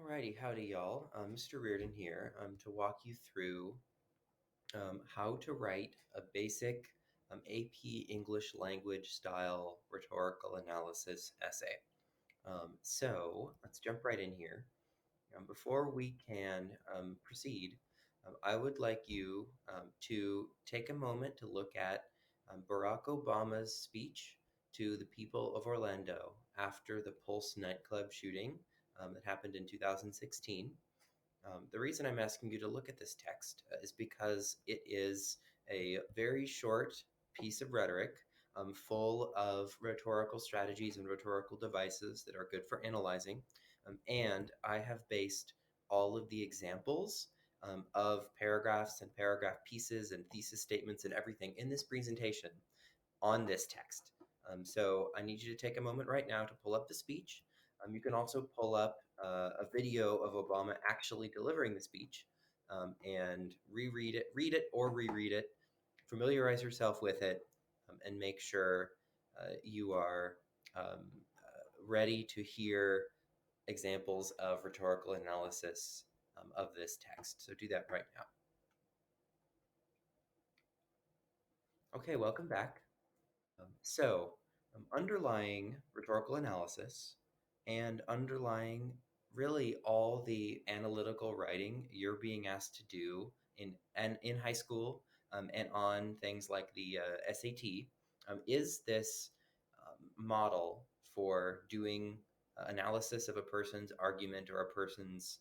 Alrighty, howdy y'all. Mr. Reardon here to walk you through how to write a basic AP English language style rhetorical analysis essay. So let's jump right in here. Before we can proceed, I would like you to take a moment to look at Barack Obama's speech to the people of Orlando after the Pulse nightclub shooting that happened in 2016. The reason I'm asking you to look at this text is because it is a very short piece of rhetoric full of rhetorical strategies and rhetorical devices that are good for analyzing. And I have based all of the examples of paragraphs and paragraph pieces and thesis statements and everything in this presentation on this text. So I need you to take a moment right now to pull up the speech. You can also pull up a video of Obama actually delivering the speech and reread it, read it or reread it, familiarize yourself with it, and make sure you are ready to hear examples of rhetorical analysis of this text. So do that right now. Okay, welcome back. Underlying rhetorical analysis and underlying really all the analytical writing you're being asked to do in high school and on things like the SAT is this model for doing analysis of a person's argument or a person's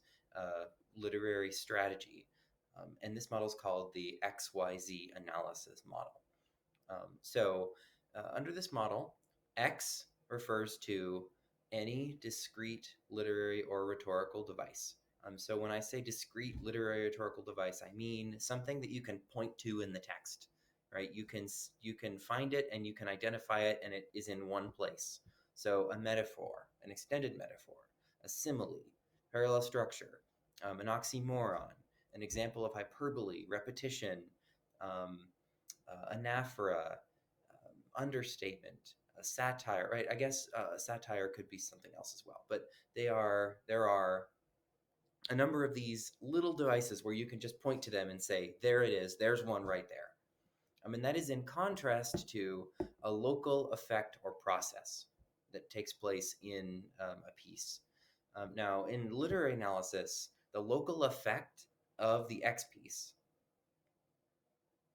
literary strategy. And this model is called the XYZ analysis model. Under this model, X refers to any discrete literary or rhetorical device. So when I say discrete literary rhetorical device, I mean something that you can point to in the text, right? You can find it and you can identify it, and it is in one place. So a metaphor, an extended metaphor, a simile, parallel structure, an oxymoron, an example of hyperbole, repetition, um, anaphora, understatement, a satire, right? I guess satire could be something else as well, but there are a number of these little devices where you can just point to them and say, there it is, there's one right there. That is in contrast to a local effect or process that takes place in a piece. Now, in literary analysis, the local effect of the X piece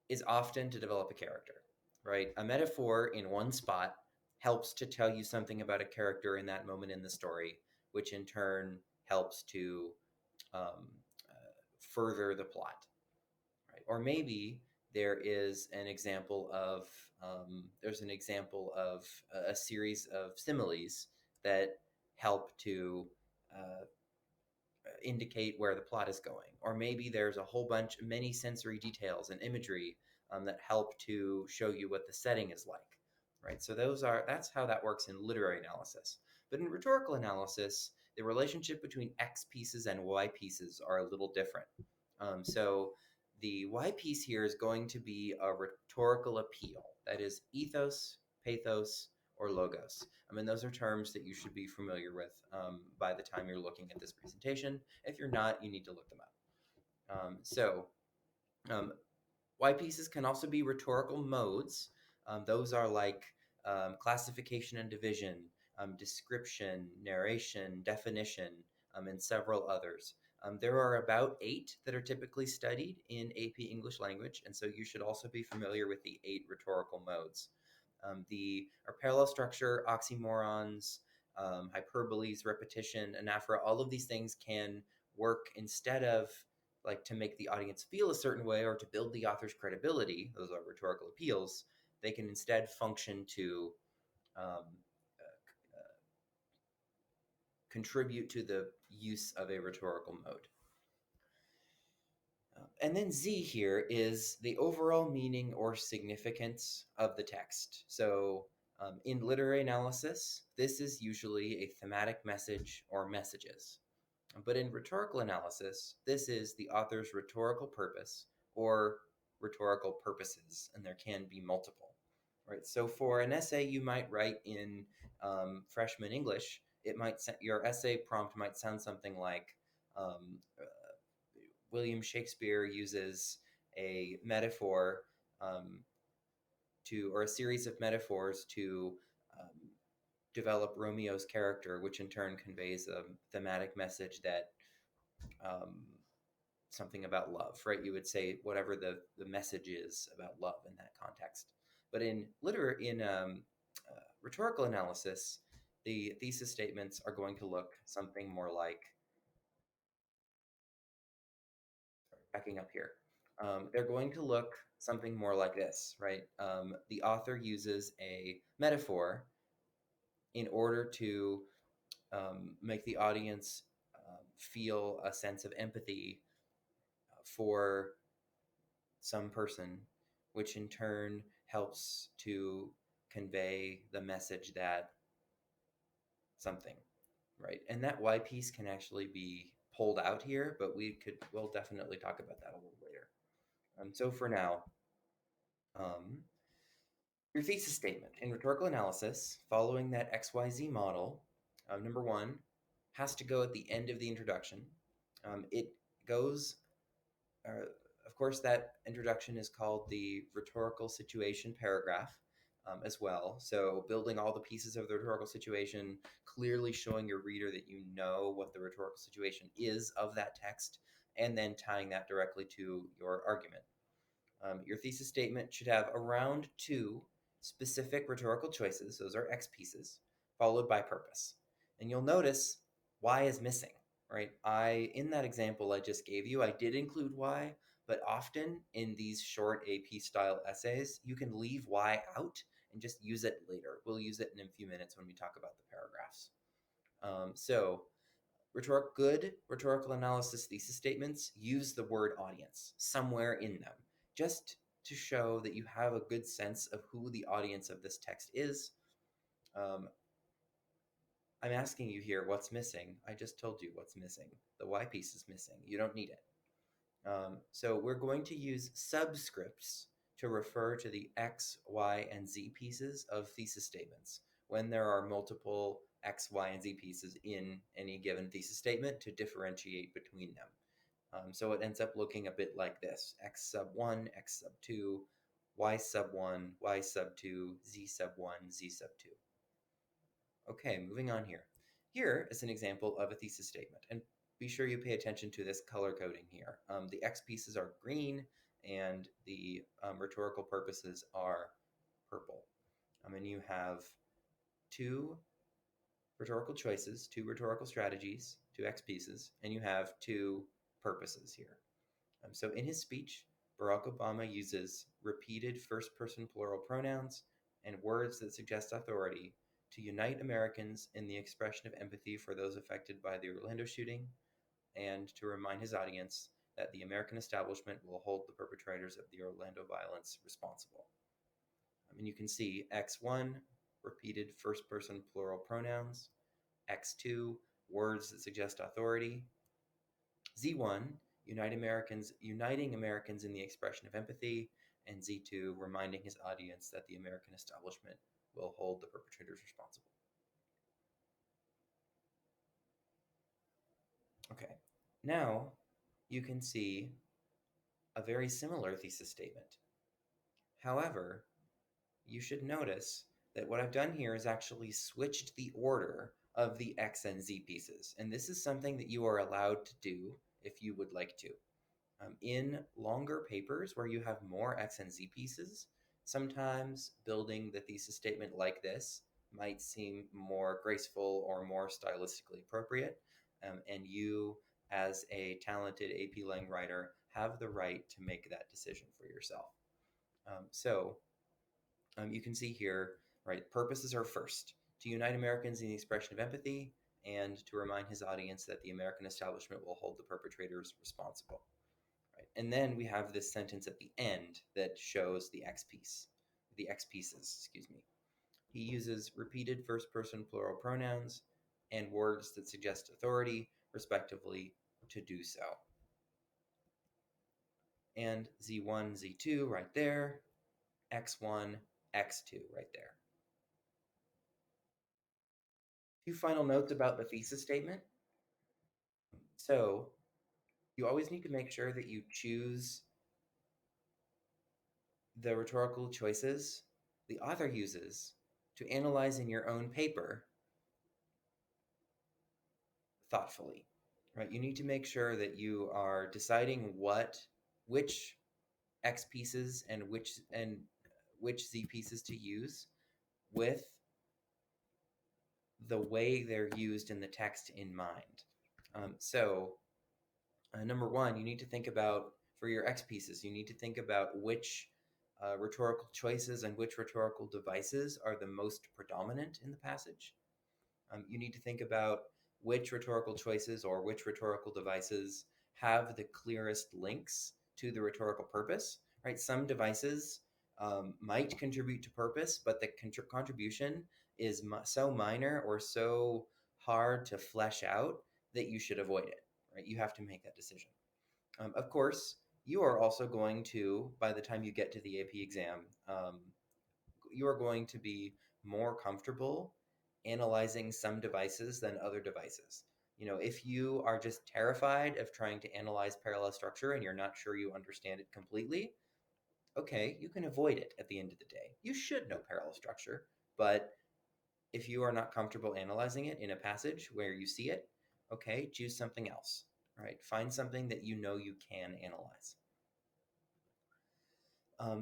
is often to develop a character, right? A metaphor in one spot helps to tell you something about a character in that moment in the story, which in turn helps to um, further the plot, right? Or maybe there is an example of a series of similes that help to uh, indicate where the plot is going. Or maybe there's a whole bunch, many sensory details and imagery that help to show you what the setting is like, right? So that's how that works in literary analysis. But in rhetorical analysis, the relationship between X pieces and Y pieces are a little different. So the Y piece here is going to be a rhetorical appeal. That is ethos, pathos, or logos. Those are terms that you should be familiar with by the time you're looking at this presentation. If you're not, you need to look them up. Um, Y pieces can also be rhetorical modes. Those are like classification and division, description, narration, definition, and several others. There are about 8 that are typically studied in AP English language, and so you should also be familiar with the 8 rhetorical modes. The parallel structure, oxymorons, hyperboles, repetition, anaphora, all of these things can work instead of like to make the audience feel a certain way or to build the author's credibility. Those are rhetorical appeals. They can instead function to um, contribute to the use of a rhetorical mode. And then Z here is the overall meaning or significance of the text. So in literary analysis, this is usually a thematic message or messages. But in rhetorical analysis, this is the author's rhetorical purpose or rhetorical purposes, and there can be multiple. Right. So for an essay you might write in freshman English, your essay prompt might sound something like, um, William Shakespeare uses a metaphor, um, or a series of metaphors to um, develop Romeo's character, which in turn conveys a thematic message that, um, something about love, right? You would say whatever the message is about love in that context. But in rhetorical analysis, the thesis statements are going to look something more like, backing up here. They're going to look something more like this, right? The author uses a metaphor in order to make the audience feel a sense of empathy for some person, which in turn helps to convey the message that something, right? And that why piece can actually be pulled out here, but we'll definitely talk about that a little later. So for now, um, your thesis statement in rhetorical analysis, following that XYZ model, number one, has to go at the end of the introduction. It goes, uh, of course, that introduction is called the rhetorical situation paragraph, as well. So, building all the pieces of the rhetorical situation, clearly showing your reader that you know what the rhetorical situation is of that text, and then tying that directly to your argument. Your thesis statement should have around two specific rhetorical choices, those are X pieces, followed by purpose. And you'll notice why is missing, right? In that example I just gave you, I did include why, but often in these short AP style essays, you can leave why out and just use it later. We'll use it in a few minutes when we talk about the paragraphs. So good rhetorical analysis thesis statements use the word audience somewhere in them, just to show that you have a good sense of who the audience of this text is. Um, I'm asking you here what's missing. I just told you what's missing. The why piece is missing. You don't need it. So we're going to use subscripts to refer to the X, Y, and Z pieces of thesis statements when there are multiple X, Y, and Z pieces in any given thesis statement to differentiate between them. So it ends up looking a bit like this: X sub 1, X sub 2, Y sub 1, Y sub 2, Z sub 1, Z sub 2. Okay, moving on here. Here is an example of a thesis statement, and be sure you pay attention to this color coding here. The X pieces are green, and the rhetorical purposes are purple. And you have two rhetorical choices, two rhetorical strategies, two X pieces, and you have two purposes here. So in his speech, Barack Obama uses repeated first-person plural pronouns and words that suggest authority to unite Americans in the expression of empathy for those affected by the Orlando shooting, and to remind his audience that the American establishment will hold the perpetrators of the Orlando violence responsible. And you can see X1, repeated first-person plural pronouns, X2, words that suggest authority, Z1, uniting Americans in the expression of empathy, and Z2, reminding his audience that the American establishment will hold the perpetrators responsible. Okay, now you can see a very similar thesis statement. However, you should notice that what I've done here is actually switched the order of the X and Z pieces, and this is something that you are allowed to do if you would like to. In longer papers where you have more X and Z pieces, sometimes building the thesis statement like this might seem more graceful or more stylistically appropriate, and you, as a talented AP Lang writer, have the right to make that decision for yourself. You can see here, right, purposes are first, to unite Americans in the expression of empathy, and to remind his audience that the American establishment will hold the perpetrators responsible. Right? And then we have this sentence at the end that shows the X pieces, excuse me. He uses repeated first person plural pronouns and words that suggest authority, respectively, to do so. And Z1, Z2 right there, X1, X2 right there. Two final notes about the thesis statement. So you always need to make sure that you choose the rhetorical choices the author uses to analyze in your own paper thoughtfully, right? You need to make sure that you are deciding which X pieces and which Z pieces to use with the way they're used in the text in mind. Number one, you need to think about, for your X pieces, you need to think about which rhetorical choices and which rhetorical devices are the most predominant in the passage. You need to think about which rhetorical choices or which rhetorical devices have the clearest links to the rhetorical purpose, right? Some devices might contribute to purpose, but the contribution is so minor or so hard to flesh out that you should avoid it, right? You have to make that decision. Of course, you are also going to, by the time you get to the AP exam, you are going to be more comfortable analyzing some devices than other devices. If you are just terrified of trying to analyze parallel structure and you're not sure you understand it completely, okay, you can avoid it at the end of the day. You should know parallel structure, but if you are not comfortable analyzing it in a passage where you see it, okay, choose something else, right? Find something that you know you can analyze.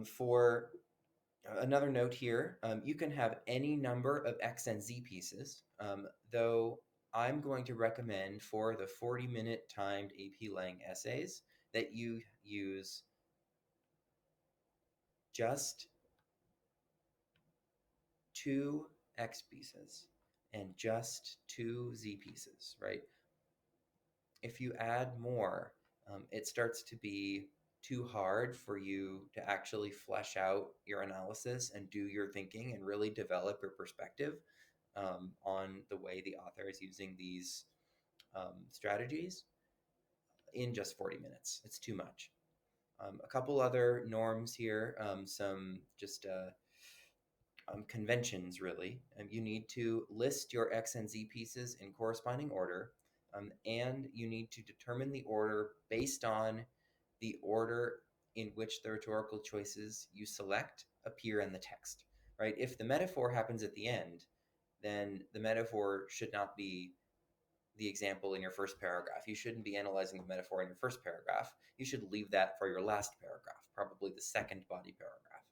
For another note here, you can have any number of X and Z pieces, though I'm going to recommend for the 40-minute timed AP Lang essays that you use just 2 X pieces and just 2 Z pieces, right? If you add more, it starts to be too hard for you to actually flesh out your analysis and do your thinking and really develop your perspective on the way the author is using these strategies in just 40 minutes. It's too much. A couple other norms here, some just conventions, really. You need to list your X and Z pieces in corresponding order, and you need to determine the order based on the order in which the rhetorical choices you select appear in the text, right? If the metaphor happens at the end, then the metaphor should not be the example in your first paragraph. You shouldn't be analyzing the metaphor in your first paragraph. You should leave that for your last paragraph, probably the second body paragraph,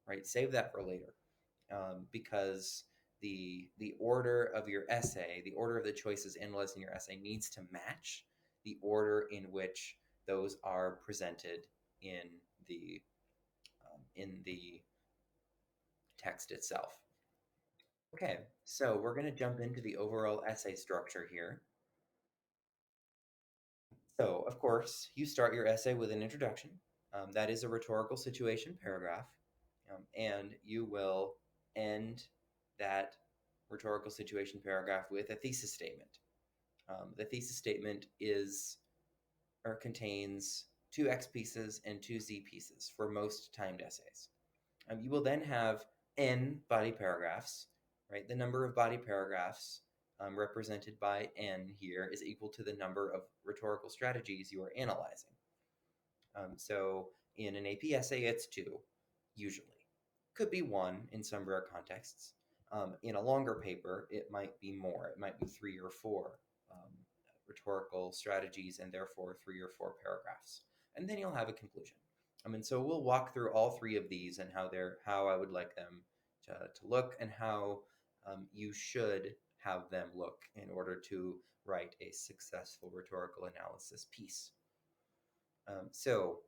right? Save that for later, because the order of your essay, the order of the choices analyzed in your essay, needs to match the order in which those are presented in the text itself. Okay, so we're going to jump into the overall essay structure here. So, of course, you start your essay with an introduction. That is a rhetorical situation paragraph. And you will end that rhetorical situation paragraph with a thesis statement. The thesis statement is or contains 2 X pieces and 2 Z pieces for most timed essays. You will then have N body paragraphs, right? The number of body paragraphs represented by N here is equal to the number of rhetorical strategies you are analyzing. So in an AP essay, it's 2, usually. Could be 1 in some rare contexts. In a longer paper, it might be more. It might be 3 or 4 rhetorical strategies and therefore 3 or 4 paragraphs. And then you'll have a conclusion. And so we'll walk through all 3 of these and how I would like them to look and how you should have them look in order to write a successful rhetorical analysis piece. So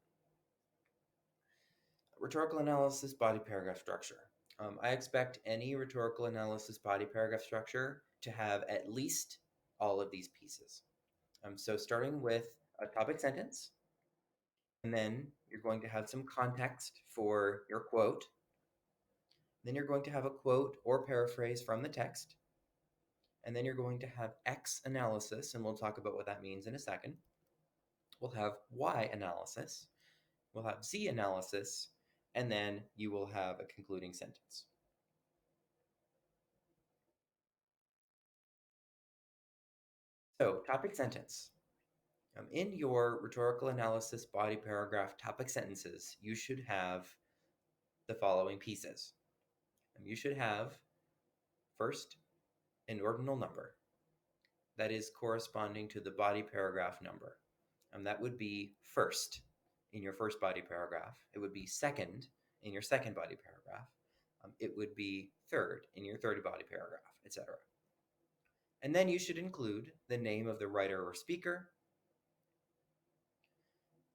rhetorical analysis body paragraph structure. I expect any rhetorical analysis body paragraph structure to have at least all of these pieces. So starting with a topic sentence, and then you're going to have some context for your quote. Then you're going to have a quote or paraphrase from the text. And then you're going to have X analysis, and we'll talk about what that means in a second. We'll have Y analysis. We'll have Z analysis, and then you will have a concluding sentence. So, topic sentence. In your rhetorical analysis body paragraph topic sentences, you should have the following pieces. You should have first an ordinal number that is corresponding to the body paragraph number. And that would be first in your first body paragraph. It would be second in your second body paragraph. It would be third in your third body paragraph, etc. And then you should include the name of the writer or speaker.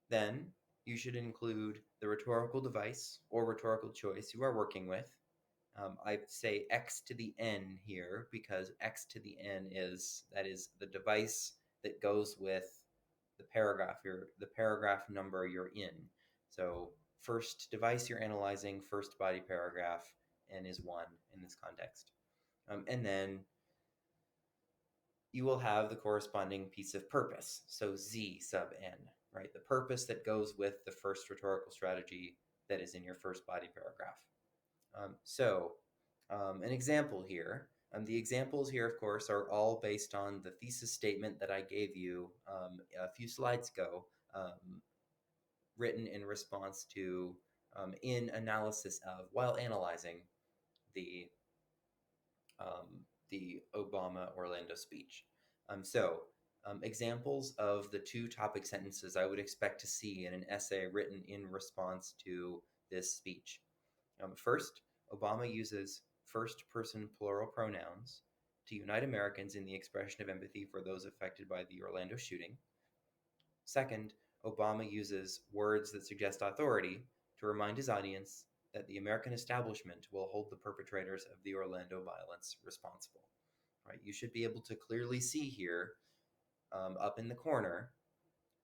Then you should include the rhetorical device or rhetorical choice you are working with. I say X to the N here because X to the N is the device that goes with the paragraph number you're in. So first device you're analyzing, first body paragraph, N is 1 in this context. And then you will have the corresponding piece of purpose. So Z sub N, right? The purpose that goes with the first rhetorical strategy that is in your first body paragraph. An example here. The examples here, of course, are all based on the thesis statement that I gave you a few slides ago, written in response to, in analysis of, while analyzing the Obama-Orlando speech. Examples of the two topic sentences I would expect to see in an essay written in response to this speech. First, Obama uses first-person plural pronouns to unite Americans in the expression of empathy for those affected by the Orlando shooting. Second, Obama uses words that suggest authority to remind his audience that the American establishment will hold the perpetrators of the Orlando violence responsible. Right? You should be able to clearly see here, up in the corner,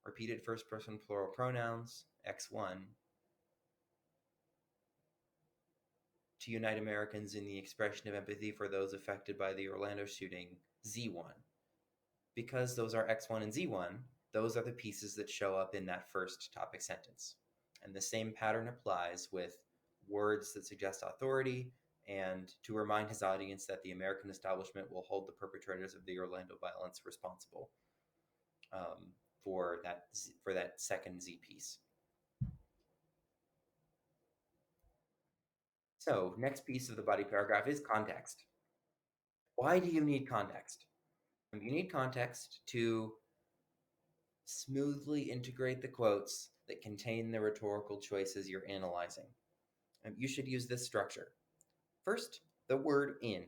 repeated first-person plural pronouns, X1, to unite Americans in the expression of empathy for those affected by the Orlando shooting, Z1. Because those are X1 and Z1, those are the pieces that show up in that first topic sentence. And the same pattern applies with words that suggest authority and to remind his audience that the American establishment will hold the perpetrators of the Orlando violence responsible for that second Z piece. So, next piece of the body paragraph is context. Why do you need context? You need context to smoothly integrate the quotes that contain the rhetorical choices you're analyzing. You should use this structure. First, the word in.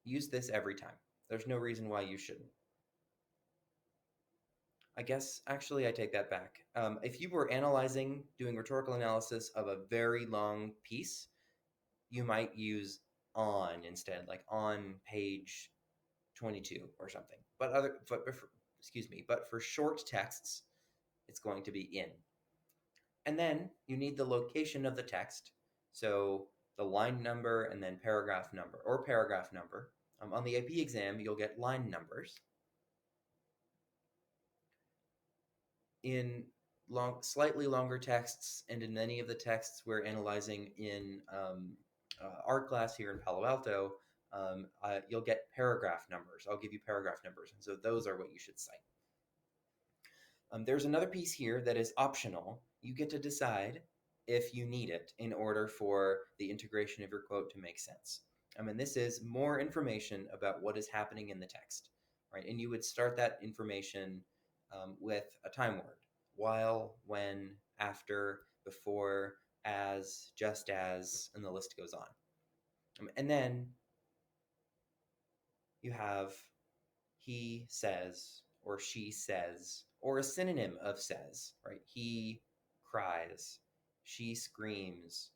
Use this every time. There's no reason why you shouldn't. I guess, actually, I take that back. If you were doing rhetorical analysis of a very long piece, you might use on instead, like on page 22 or something. But for short texts, it's going to be in. And then you need the location of the text. So the line number and then paragraph number or paragraph number. On the AP exam, you'll get line numbers. In slightly longer texts and in many of the texts we're analyzing in art class here in Palo Alto, you'll get paragraph numbers. I'll give you paragraph numbers. And so those are what you should cite. There's another piece here that is optional. You get to decide if you need it in order for the integration of your quote to make sense. And this is more information about what is happening in the text, right? And you would start that information with a time word: while, when, after, before, as, just as, and the list goes on. And then you have he says, or she says, or a synonym of says, right? He cries, she screams,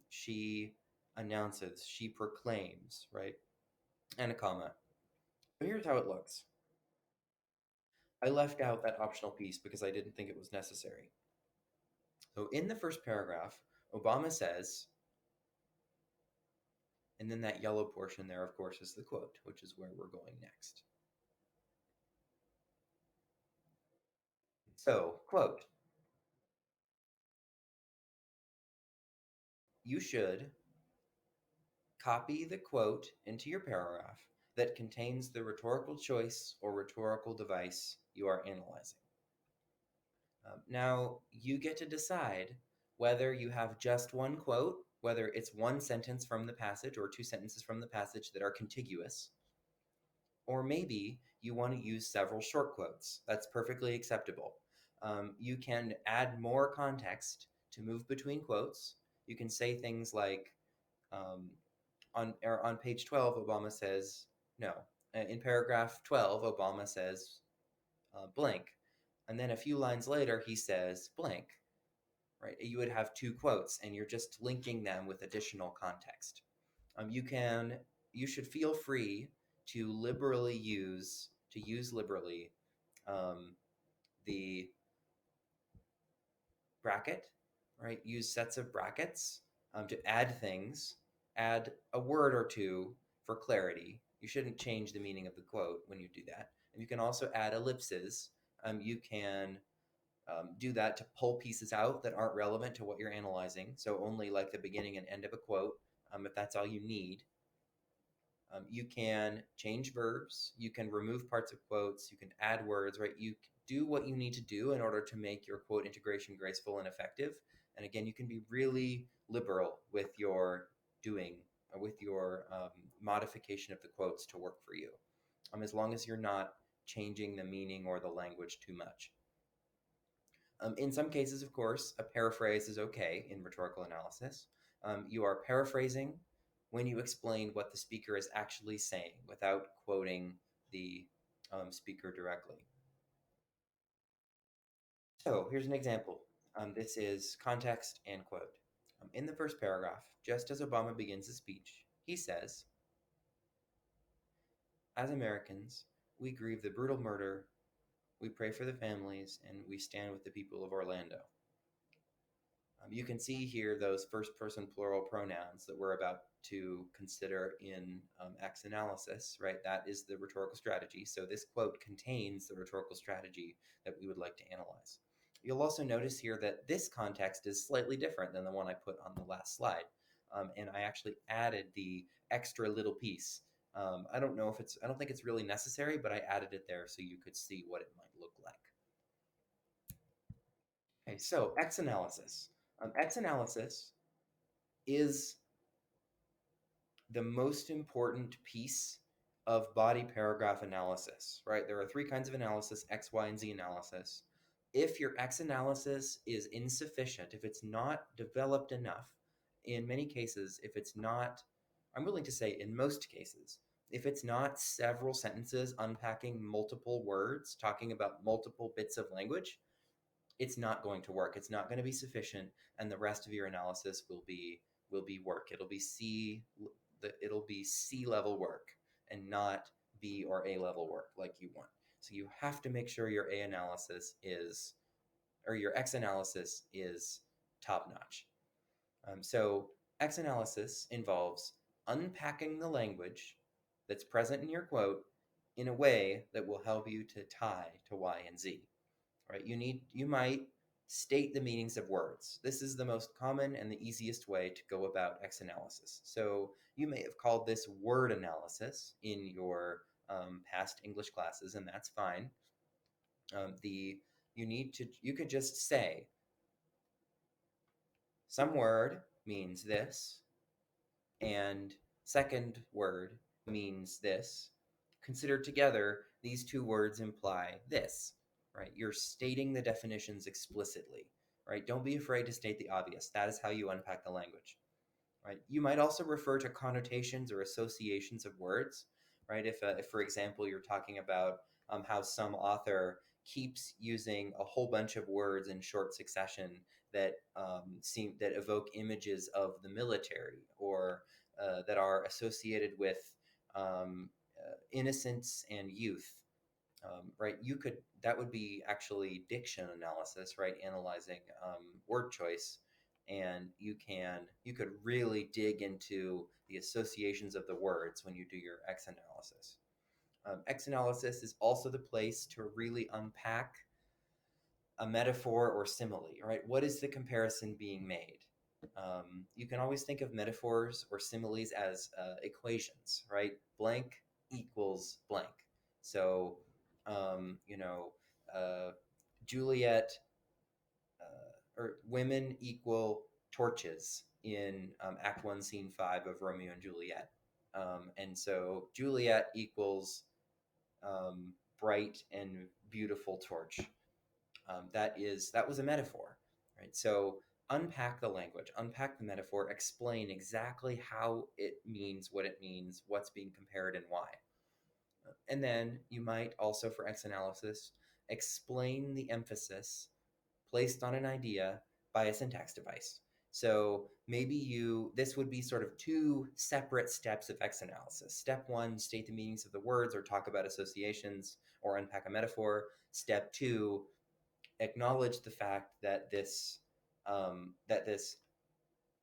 she announces, she proclaims, right? And a comma. So here's how it looks. I left out that optional piece because I didn't think it was necessary. So in the first paragraph, Obama says, and then that yellow portion there, of course, is the quote, which is where we're going next. So, quote, you should copy the quote into your paragraph that contains the rhetorical choice or rhetorical device you are analyzing. Now, you get to decide whether you have just one quote, whether it's one sentence from the passage or two sentences from the passage that are contiguous, or maybe you want to use several short quotes. That's perfectly acceptable. You can add more context to move between quotes. You can say things like, on page 12, Obama says, no. In paragraph 12, Obama says blank. And then a few lines later, he says blank, right? You would have two quotes and you're just linking them with additional context. You should feel free to use liberally the bracket, right? Use sets of brackets to add things, add a word or two for clarity. You shouldn't change the meaning of the quote when you do that. And you can also add ellipses. You can do that to pull pieces out that aren't relevant to what you're analyzing. So only like the beginning and end of a quote, if that's all you need. You can change verbs. You can remove parts of quotes. You can add words, right? You do what you need to do in order to make your quote integration graceful and effective. And again, you can be really liberal with your doing, with your modification of the quotes to work for you, as long as you're not changing the meaning or the language too much. In some cases, of course, a paraphrase is okay in rhetorical analysis. You are paraphrasing when you explain what the speaker is actually saying without quoting the speaker directly. So here's an example. This is context and quote. In the first paragraph, just as Obama begins his speech, he says, as Americans, we grieve the brutal murder, we pray for the families, and we stand with the people of Orlando. You can see here those first person plural pronouns that we're about to consider in X analysis, right? That is the rhetorical strategy. So this quote contains the rhetorical strategy that we would like to analyze. You'll also notice here that this context is slightly different than the one I put on the last slide. And I actually added the extra little piece. I don't think it's really necessary, but I added it there so you could see what it might look like. Okay, so X analysis. X analysis is the most important piece of body paragraph analysis, right? There are three kinds of analysis: X, Y, and Z analysis. If your X analysis is insufficient, if it's not developed enough, in many cases, if it's not, I'm willing to say in most cases, if it's not several sentences unpacking multiple words, talking about multiple bits of language, it's not going to work. It's not going to be sufficient, and the rest of your analysis will be work. It'll be C level work and not B or A level work like you want. So you have to make sure your A analysis is, or your X analysis is top notch. So X analysis involves unpacking the language that's present in your quote in a way that will help you to tie to Y and Z. Right? You might state the meanings of words. This is the most common and the easiest way to go about X analysis. So you may have called this word analysis in your past English classes, and that's fine. You could just say some word means this, and second word means this. Considered together, these two words imply this, right? You're stating the definitions explicitly, right? Don't be afraid to state the obvious. That is how you unpack the language, right? You might also refer to connotations or associations of words, right? If for example, you're talking about how some author keeps using a whole bunch of words in short succession that that evoke images of the military or that are associated with innocence and youth, right? That would be actually diction analysis, right? Analyzing word choice, and you could really dig into the associations of the words when you do your X analysis. X analysis is also the place to really unpack a metaphor or simile, right? What is the comparison being made? You can always think of metaphors or similes as equations, right? Blank equals blank. So, you know, uh, Juliet or women equal torches in Act One, Scene Five of Romeo and Juliet. And so Juliet equals bright and beautiful torch. That was a metaphor, right? So unpack the language, unpack the metaphor, explain exactly how it means what it means, what's being compared, and why. And then you might also, for X analysis, explain the emphasis placed on an idea by a syntax device. So maybe this would be sort of two separate steps of X analysis. Step one, state the meanings of the words or talk about associations or unpack a metaphor. Step two, acknowledge the fact that this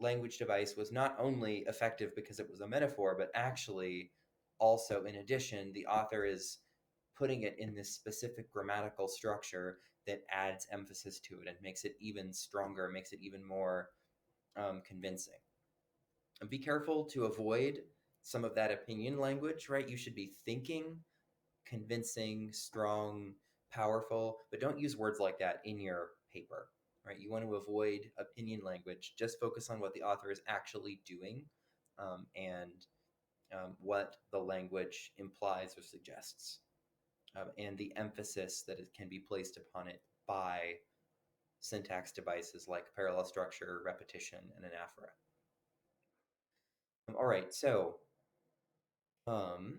language device was not only effective because it was a metaphor, but actually also, in addition, the author is putting it in this specific grammatical structure that adds emphasis to it and makes it even stronger, makes it even more convincing. And be careful to avoid some of that opinion language, right? You should be thinking convincing, strong, powerful, but don't use words like that in your paper, right? You want to avoid opinion language. Just focus on what the author is actually doing and what the language implies or suggests, and the emphasis that it can be placed upon it by syntax devices like parallel structure, repetition, and anaphora. All right, so um,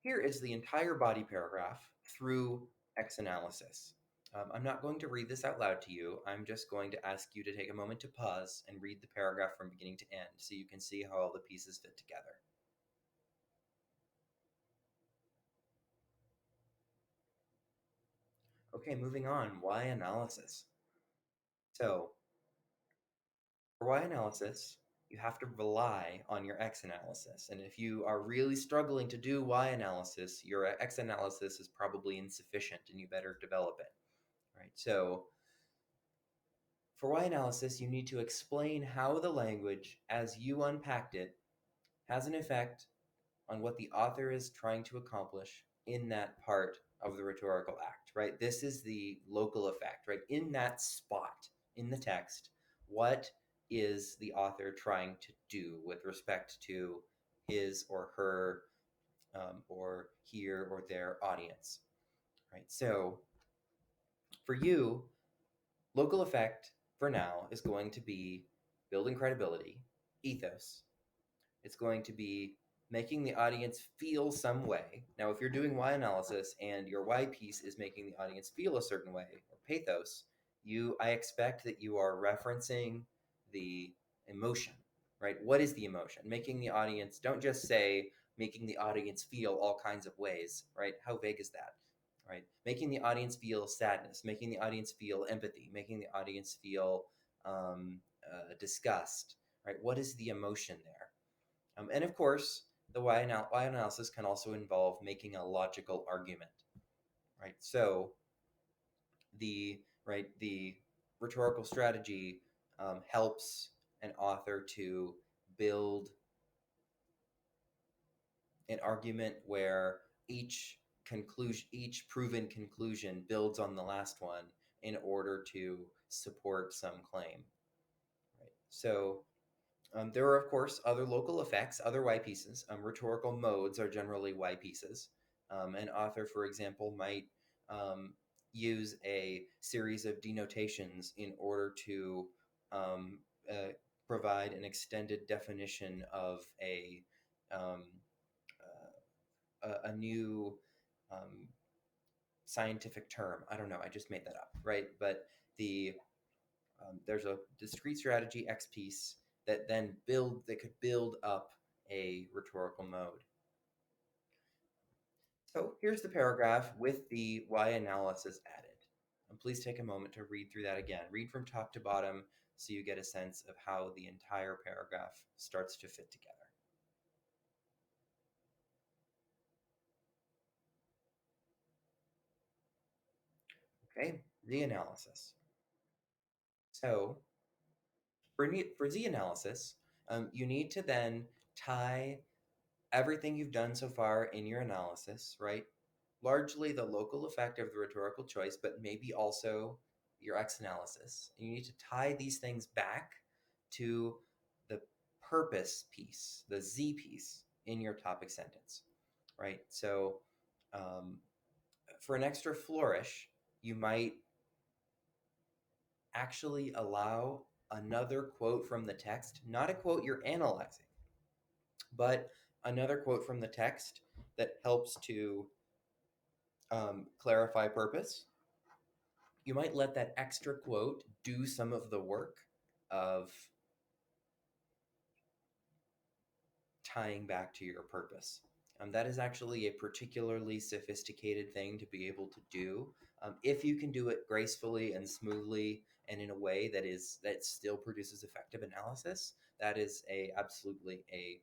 here is the entire body paragraph through X analysis. I'm not going to read this out loud to you. I'm just going to ask you to take a moment to pause and read the paragraph from beginning to end so you can see how all the pieces fit together. Okay, moving on. Why analysis? So, for why analysis, you have to rely on your X analysis. And if you are really struggling to do Y analysis, your X analysis is probably insufficient and you better develop it. Right? So, for Y analysis, you need to explain how the language, as you unpacked it, has an effect on what the author is trying to accomplish in that part of the rhetorical act, right? This is the local effect, right? In that spot in the text, what is the author trying to do with respect to his or her or here or their audience, right? So for you, local effect for now is going to be building credibility, ethos. It's going to be making the audience feel some way. Now, if you're doing Y analysis and your Y piece is making the audience feel a certain way, or pathos, I expect that you are referencing the emotion, right? What is the emotion? Making the audience, don't just say making the audience feel all kinds of ways, right? How vague is that? Right? Making the audience feel sadness, making the audience feel empathy, making the audience feel disgust, right? What is the emotion there? And of course, the Y analysis can also involve making a logical argument, right? So the rhetorical strategy helps an author to build an argument where each proven conclusion builds on the last one in order to support some claim, right? So there are, of course, other local effects, other Y pieces. Rhetorical modes are generally Y pieces. An author, for example, might use a series of denotations in order to um, uh, provide an extended definition of um, a new um, scientific term. I don't know. I just made that up, right? But there's a discrete strategy X piece that could build up a rhetorical mode. So here's the paragraph with the Y analysis added. And please take a moment to read through that again. Read from top to bottom so you get a sense of how the entire paragraph starts to fit together. Okay, Z analysis. So for Z analysis, you need to then tie everything you've done so far in your analysis, right? Largely the local effect of the rhetorical choice, but maybe also your X analysis. And you need to tie these things back to the purpose piece, the Z piece in your topic sentence, right? So for an extra flourish, you might actually allow another quote from the text, not a quote you're analyzing, but another quote from the text that helps to clarify purpose. You might let that extra quote do some of the work of tying back to your purpose. That is actually a particularly sophisticated thing to be able to do. If you can do it gracefully and smoothly and in a way that still produces effective analysis, that is absolutely a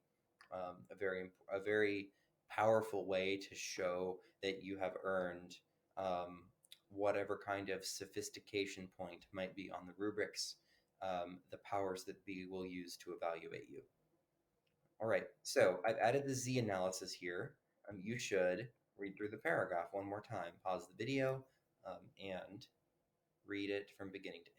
very powerful way to show that you have earned whatever kind of sophistication point might be on the rubrics, the powers that be will use to evaluate you. All right, so I've added the Z analysis here. You should read through the paragraph one more time. Pause the video and read it from beginning to end.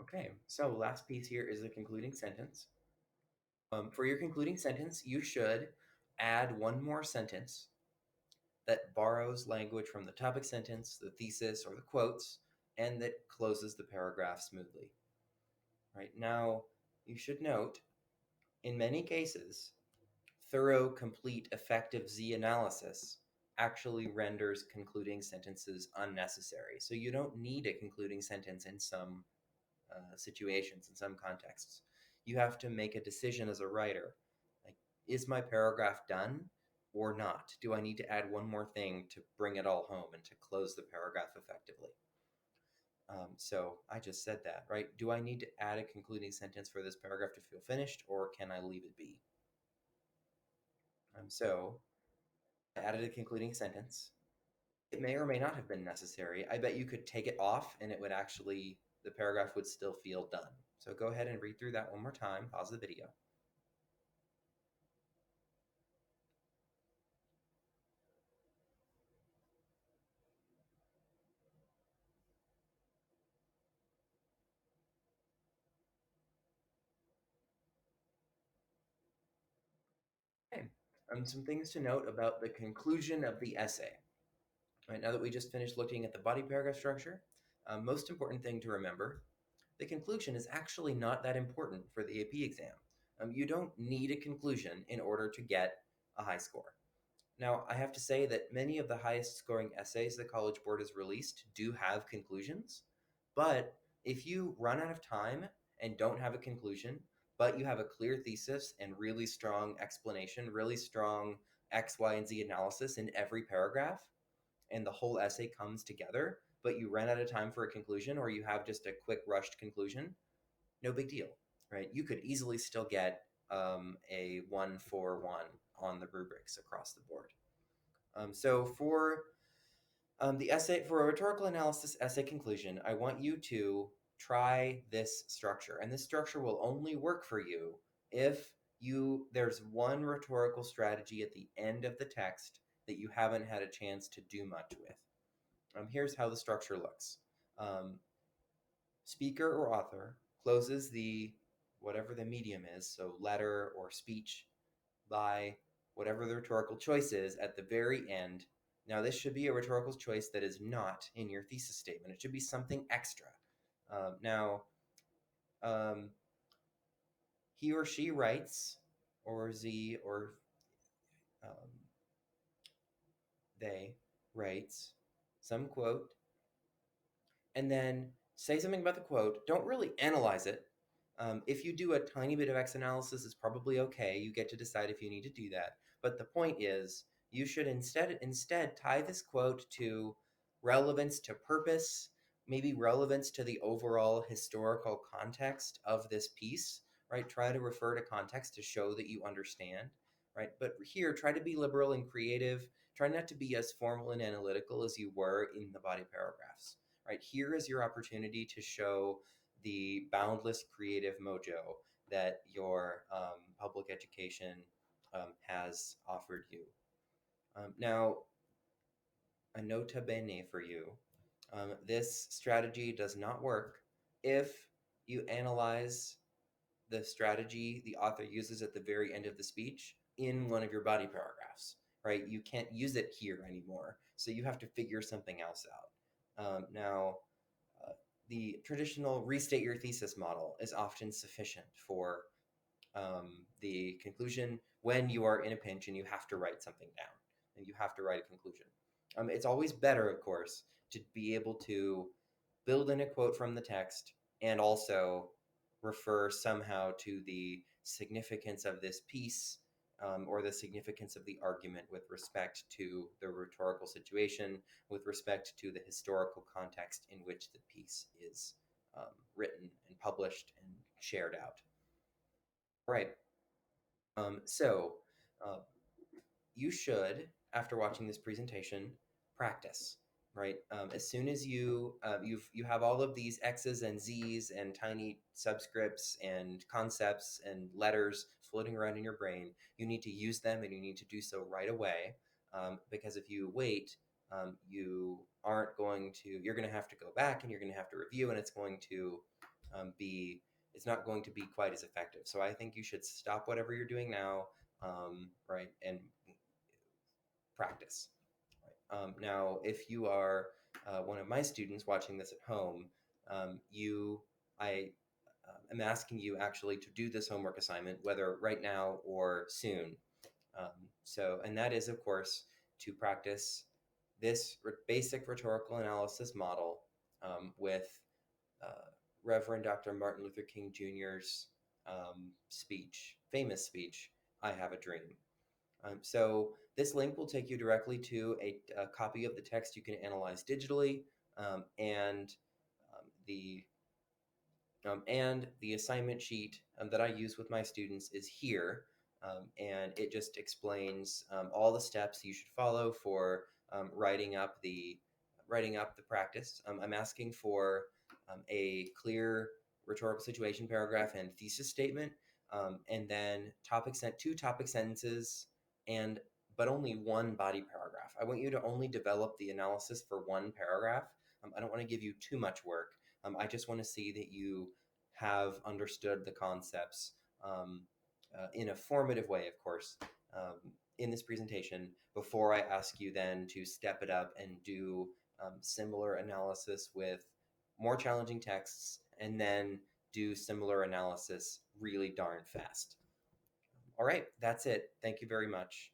Okay, so last piece here is the concluding sentence. For your concluding sentence, you should add one more sentence that borrows language from the topic sentence, the thesis, or the quotes, and that closes the paragraph smoothly. Right now, you should note, in many cases, thorough, complete, effective Z analysis actually renders concluding sentences unnecessary. So you don't need a concluding sentence in some situations, in some contexts. You have to make a decision as a writer. Like, is my paragraph done or not? Do I need to add one more thing to bring it all home and to close the paragraph effectively? So I just said that, right? Do I need to add a concluding sentence for this paragraph to feel finished, or can I leave it be? So I added a concluding sentence. It may or may not have been necessary. I bet you could take it off and it would actually, the paragraph would still feel done. So go ahead and read through that one more time. Pause the video. Okay. Some things to note about the conclusion of the essay. Right, now that we just finished looking at the body paragraph structure, most important thing to remember, the conclusion is actually not that important for the AP exam. You don't need a conclusion in order to get a high score. Now, I have to say that many of the highest scoring essays the College Board has released do have conclusions, but if you run out of time and don't have a conclusion, but you have a clear thesis and really strong explanation, really strong X, Y, and Z analysis in every paragraph, and the whole essay comes together, but you ran out of time for a conclusion or you have just a quick rushed conclusion, no big deal, right? You could easily still get a 1-4-1 on the rubrics across the board. So for the essay, for a rhetorical analysis essay conclusion, I want you to try this structure. And this structure will only work for you if there's one rhetorical strategy at the end of the text that you haven't had a chance to do much with. Here's how the structure looks. Speaker or author closes whatever the medium is, so letter or speech, by whatever the rhetorical choice is at the very end. Now, this should be a rhetorical choice that is not in your thesis statement. It should be something extra. Now, he or she writes, or Z, or um, they writes some quote, and then say something about the quote. Don't really analyze it. If you do a tiny bit of X analysis, it's probably okay. You get to decide if you need to do that. But the point is, you should instead tie this quote to relevance to purpose, maybe relevance to the overall historical context of this piece, right? Try to refer to context to show that you understand, right? But here, try to be liberal and creative. Try not to be as formal and analytical as you were in the body paragraphs, right? Here is your opportunity to show the boundless creative mojo that your public education has offered you. Now, a nota bene for you. This strategy does not work if you analyze the strategy the author uses at the very end of the speech in one of your body paragraphs, right? You can't use it here anymore. So you have to figure something else out. Now, the traditional restate your thesis model is often sufficient for the conclusion when you are in a pinch and you have to write something down and you have to write a conclusion. It's always better, of course, to be able to build in a quote from the text and also refer somehow to the significance of this piece or the significance of the argument with respect to the rhetorical situation, with respect to the historical context in which the piece is written and published and shared out. All right. So uh, you should, after watching this presentation, practice. Right. As soon as you have all of these X's and Z's and tiny subscripts and concepts and letters floating around in your brain, you need to use them and you need to do so right away. Because if you wait, you aren't going to. You're going to have to go back and you're going to have to review, and it's going to be it's not going to be quite as effective. So I think you should stop whatever you're doing now, right, and practice. Now, if you are one of my students watching this at home, I am asking you actually to do this homework assignment, whether right now or soon. And that is, of course, to practice this basic rhetorical analysis model with uh, Reverend Dr. Martin Luther King Jr.'s famous speech, I Have a Dream. So this link will take you directly to a copy of the text you can analyze digitally, and the assignment sheet that I use with my students is here, and it just explains all the steps you should follow for writing up the practice. I'm asking for a clear rhetorical situation paragraph and thesis statement, and then two topic sentences, and but only one body paragraph. I want you to only develop the analysis for one paragraph. I don't want to give you too much work. I just want to see that you have understood the concepts in a formative way, of course, in this presentation before I ask you then to step it up and do similar analysis with more challenging texts and then do similar analysis really darn fast. All right, that's it. Thank you very much.